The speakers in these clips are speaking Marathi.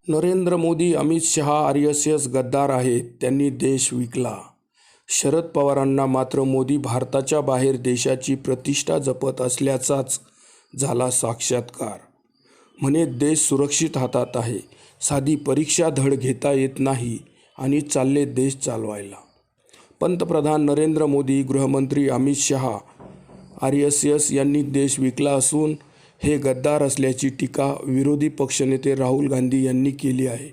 नरेंद्र मोदी, अमित शहा आरएसएस गद्दार आहेत. त्यांनी देश विकला. शरद पवारांना मात्र मोदी भारताच्या बाहेर देशाची प्रतिष्ठा जपत असल्याचाच झाला साक्षात्कार. म्हणे देश सुरक्षित हातात आहे. साधी परीक्षा धड घेता येत नाही आणि चालले देश चालवायला. पंतप्रधान नरेंद्र मोदी, गृहमंत्री अमित शहा, आरएसएस यांनी देश विकला असून हे गद्दार असल्याची टीका विरोधी पक्षनेते राहुल गांधी यांनी केली आहे.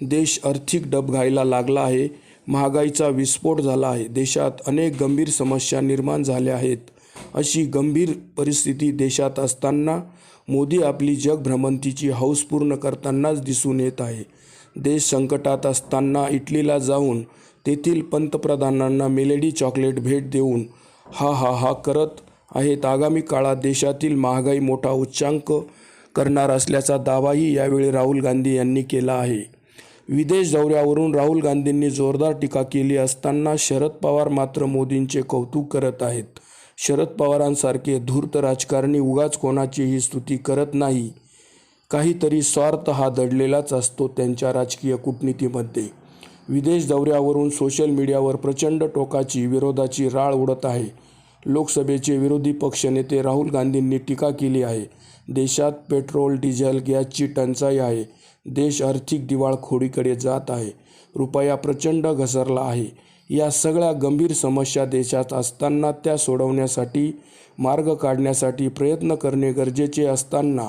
देश आर्थिक डबघाईला लागला आहे. महागाईचा विस्फोट झाला आहे. देशात अनेक गंभीर समस्या निर्माण झाल्या आहेत. अशी गंभीर परिस्थिती देशात असताना मोदी आपली जगभ्रमंतीची हौस पूर्ण करतानाच दिसून येत आहे. देश संकटात असताना इटलीला जाऊन तेथील पंतप्रधानांना मेलेडी चॉकलेट भेट देऊन हा करत आहेत. आगामी काळात देशातील महागाई मोठा उच्चांक करणार असल्याचा दावाही यावेळी राहुल गांधी यांनी केला आहे. विदेश दौऱ्यावरून राहुल गांधींनी जोरदार टीका केली असताना शरद पवार मात्र मोदींचे कौतुक करत आहेत. शरद पवारांसारखे धूर्त राजकारणी उगाच कोणाचीही स्तुती करत नाही. काहीतरी स्वार्थ हा दडलेलाच असतो त्यांच्या राजकीय कूटनीतीमध्ये. विदेश दौऱ्यावरून सोशल मीडियावर प्रचंड टोकाची विरोधाची राळ उडत आहे. लोकसभेचे विरोधी पक्षनेते राहुल गांधींनी टीका केली आहे. देशात पेट्रोल, डिझेल, गॅसची टंचाई आहे. देश आर्थिक दिवाळखोरीकडे जात आहे. रुपया प्रचंड घसरला आहे. या सगळ्या गंभीर समस्या देशात असताना त्या सोडवण्यासाठी मार्ग काढण्यासाठी प्रयत्न करणे गरजेचे असताना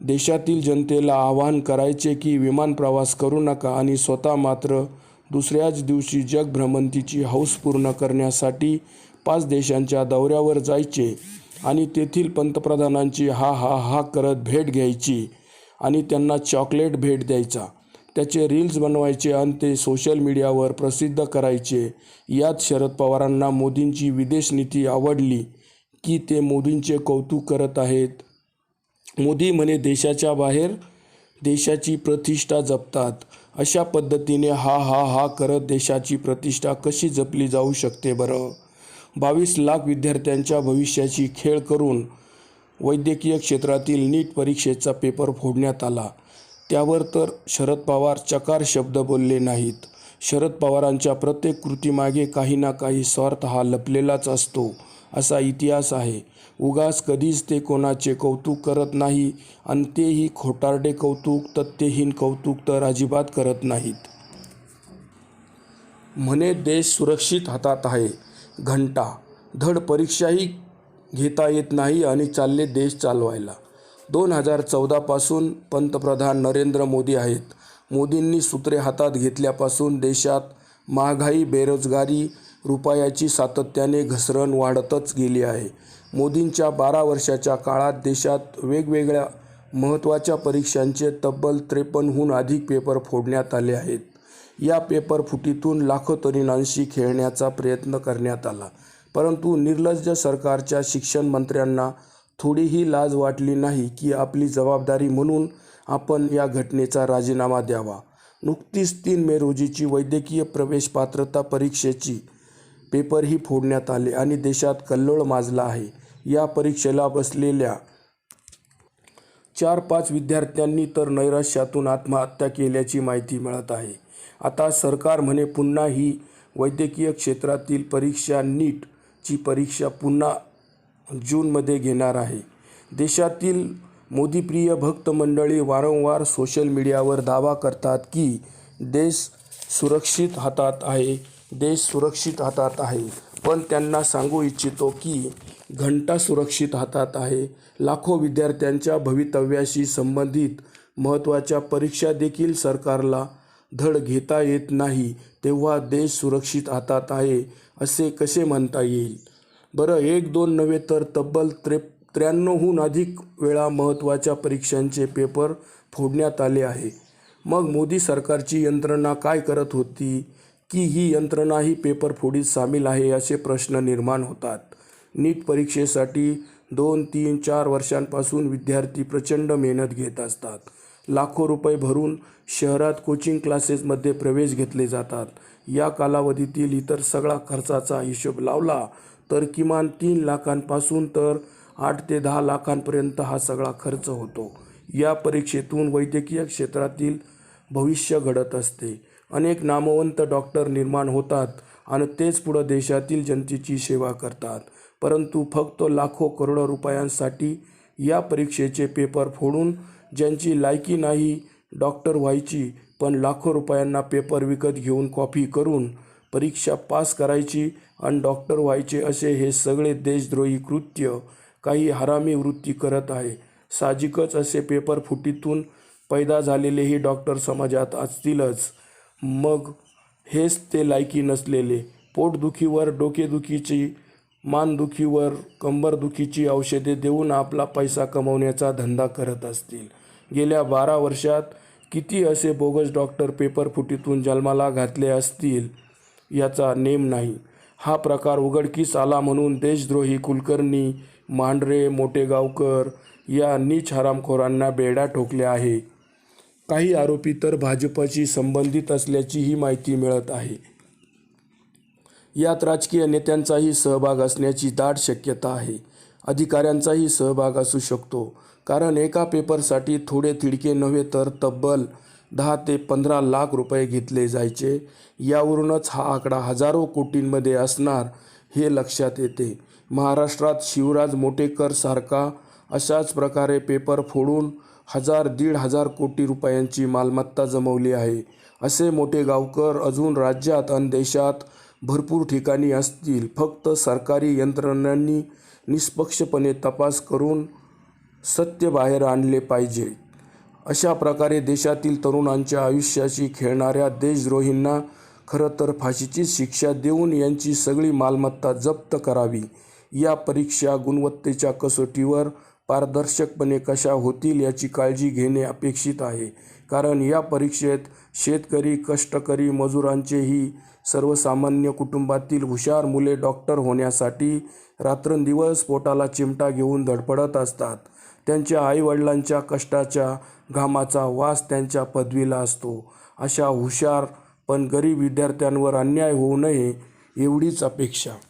देशातील जनतेला आवाहन करायचे की विमान प्रवास करू नका आणि स्वतः मात्र दुसऱ्याच दिवशी जगभ्रमंतीची हौस पूर्ण करण्यासाठी 5 देशांच्या दौऱ्यावर जायचे आणि तेथील पंतप्रधानांची हा करत भेट घ्यायची आणि त्यांना चॉकलेट भेट द्यायचा. त्याचे रील्स बनवायचे आणि ते सोशल मीडियावर प्रसिद्ध करायचे. यात शरद पवारांना मोदींची विदेश नीती आवडली की ते मोदींचे कौतुक करत आहेत. मोदी म्हणे देशाच्या बाहेर देशाची प्रतिष्ठा जपतात. अशा पद्धतीने हा करत देशाची प्रतिष्ठा कशी जपली जाऊ शकते बरं? 22 लाख विद्यार्थ्यांच्या भविष्याची खेळ करून वैद्यकीय क्षेत्रातील नीट परीक्षेचा पेपर फोडण्यात आला. त्यावर तर शरद पवार चकार शब्द बोलले नाहीत. शरद पवारांच्या प्रत्येक कृतीमागे काही ना काही स्वार्थ हा लपलेलाच असतो असा इतिहास आहे. उगाच कधीच ते कोणाचे कौतुक करत नाही आणि तेही खोटारडे कौतुक, तथ्यहीन कौतुक तर अजिबात करत नाहीत. म्हणे देश सुरक्षित हातात आहे. घंटा धड परीक्षाही घेता येत नाही आणि चालले देश चालवायला. 2014 पासून पंतप्रधान नरेंद्र मोदी आहेत. मोदींनी सूत्रे हातात घेतल्यापासून देशात महागाई, बेरोजगारी, रुपयाची सातत्याने घसरण वाढतच गेली आहे. मोदींच्या 12 वर्षाच्या काळात देशात वेगवेगळ्या महत्त्वाच्या परीक्षांचे तब्बल 53हून अधिक पेपर फोडण्यात आले आहेत. या पेपर फुटीतून लाखो तरुणांशी खेळण्याचा प्रयत्न करण्यात आला. परंतु निर्लज्ज सरकारच्या शिक्षण मंत्र्यांना थोडीही लाज वाटली नाही की आपली जबाबदारी म्हणून आपण या घटनेचा राजीनामा द्यावा. नुकतीच 3 मे रोजीची वैद्यकीय प्रवेश पात्रता परीक्षेची पेपरही फोडण्यात आले आणि देशात कल्लोळ माजला आहे. या परीक्षेला बसलेल्या 4-5 विद्यार्थ्यांनी तर नैराश्यातून आत्महत्या केल्याची माहिती मिळत आहे. आता सरकार म्हणे पुन्हा ही वैद्यकीय क्षेत्रातील परीक्षा नीट ची परीक्षा पुन्हा जूनमध्ये घेणार आहे. देशातील मोदीप्रिय भक्त मंडळी वारंवार सोशल मीडियावर दावा करतात की देश सुरक्षित हातात आहे, देश सुरक्षित हातात आहे. पण त्यांना सांगू इच्छितो की घंटा सुरक्षित हातात आहे. लाखो विद्यार्थ्यांच्या भवितव्याशी संबंधित महत्त्वाच्या परीक्षा देखील सरकारला धड घेता येत नाही. तेव्हा देश सुरक्षित हातात आहे असे कसे म्हणता येईल बरं? 1-2 नव्हे तर तब्बल 93हून अधिक वेळा महत्त्वाच्या परीक्षांचे पेपर फोडण्यात आले आहे. मग मोदी सरकारची यंत्रणा काय करत होती की ही यंत्रणाही पेपर फोडीत सामील आहे असे प्रश्न निर्माण होतात. नीट परीक्षेसाठी 2-3-4 वर्षांपासून विद्यार्थी प्रचंड मेहनत घेत असतात. लाखो रुपये भरून शहरात कोचिंग क्लासेसमध्ये प्रवेश घेतले जातात. या कालावधीतील इतर सगळा खर्चाचा हिशोब लावला तर किमान 3 लाखांपासून तर 8 ते 10 लाखांपर्यंत हा सगळा खर्च होतो. या परीक्षेतून वैद्यकीय क्षेत्रातील भविष्य घडत असते. अनेक नामवंत डॉक्टर निर्माण होतात आणि तेच पुढं देशातील जनतेची सेवा करतात. परंतु फक्त लाखो करोडो रुपयांसाठी या परीक्षेचे पेपर फोडून ज्यांची लायकी नाही डॉक्टर व्हायची पण लाखो रुपयांना पेपर विकत घेऊन कॉपी करून परीक्षा पास करायची आणि डॉक्टर व्हायचे, असे हे सगळे देशद्रोही कृत्य काही हरामी वृत्ती करत आहे. साहजिकच असे पेपर फुटीतून पैदा झालेलेही डॉक्टर समाजात असतीलच. मग हेच ते लायकी नसलेले पोटदुखीवर, डोकेदुखीची, मानदुखीवर, कंबरदुखीची औषधे देऊन आपला पैसा कमवण्याचा धंदा करत असतील. गेल्या 12 वर्षात किती असे बोगस डॉक्टर पेपर फुटीतून जन्माला घातले असतील याचा नेम नाही. हा प्रकार उघडकीस आला म्हणून देशद्रोही कुलकर्णी, मांढरे, मोठेगावकर या नीच हरामखोरांना बेड्या ठोकल्या आहे. काही आरोपी तर भाजपशी संबंधित असल्याचीही माहिती मिळत आहे. यात राजकीय नेत्यांचाही सहभाग असण्याची दाट शक्यता आहे. अधिकाऱ्यांचाही सहभाग असू शकतो. कारण एका पेपरसाठी थोडे तिडके नव्हे तर तब्बल 10 ते 15 लाख रुपये घेतले जायचे. यावरूनच हा आकडा हजारो कोटींमध्ये असणार हे लक्षात येते. महाराष्ट्रात शिवराज मोटेकर सारखा अशाच प्रकारे पेपर फोडून 1000-1500 कोटी रुपयांची मालमत्ता जमवली आहे. असे मोठेगावकर अजून राज्यात आणि देशात भरपूर ठिकाणी असतील. फक्त सरकारी यंत्रणांनी निष्पक्षपणे तपास करून सत्य बाहेर आणले पाहिजे. अशा प्रकारे देशातील तरुणांच्या आयुष्याशी खेळणाऱ्या देशद्रोहींना खरं तर फाशीचीच शिक्षा देऊन यांची सगळी मालमत्ता जप्त करावी. या परीक्षा गुणवत्तेच्या कसोटीवर पारदर्शकपणे कशा होतील याची काळजी घेणे अपेक्षित आहे. कारण या परीक्षेत शेतकरी, कष्टकरी, मजुरांचेही सर्वसामान्य कुटुंबातील हुशार मुले डॉक्टर होण्यासाठी रात्रंदिवस पोटाला चिमटा घेऊन धडपडत असतात. त्यांच्या आईवडिलांच्या कष्टाच्या घामाचा वास त्यांच्या पदवीला असतो. अशा हुशार पण गरीब विद्यार्थ्यांवर अन्याय होऊ नये एवढीच अपेक्षा